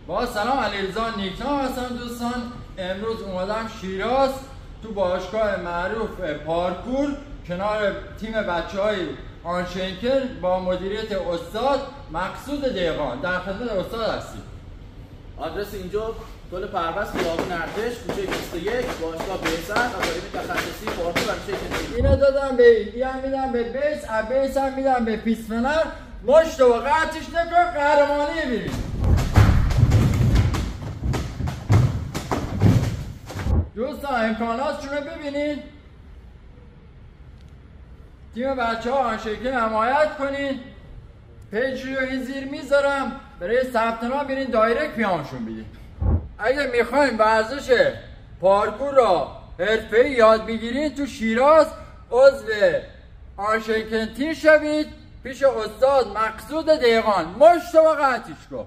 با سلام، علیرضا نیکنام هستم دوستان. امروز اومدم شیراز تو باشگاه معروف پارکور کنار تیم بچه‌های آنشنکر با مدیریت استاد مقصود دیقان. در خدمت استاد هستیم. آدرس اینجا گل پرواز خیابون ارتش کوچه 21 باشگاه بهزاد آکادمی تخصصی پارکور آنشنکر. اینو دادم به هم میدم به بیس، بیس هم میدم به پیسفنر. مشت و قطعش نکن، قهرمانی ببینید. دوستان امکاناتشون رو ببینید. تیم بچه ها آنشنکر حمایت کنید. پیج رو این زیر میذارم، برای ثبت نام برین دایرکت پیامشون بدید. اگه میخواین ورزش پارکور را حرفه‌ای یاد بگیرید تو شیراز عضو آنشنکر تیم شوید پیش استاد مقصود دیقان. مشت و قطعش کن.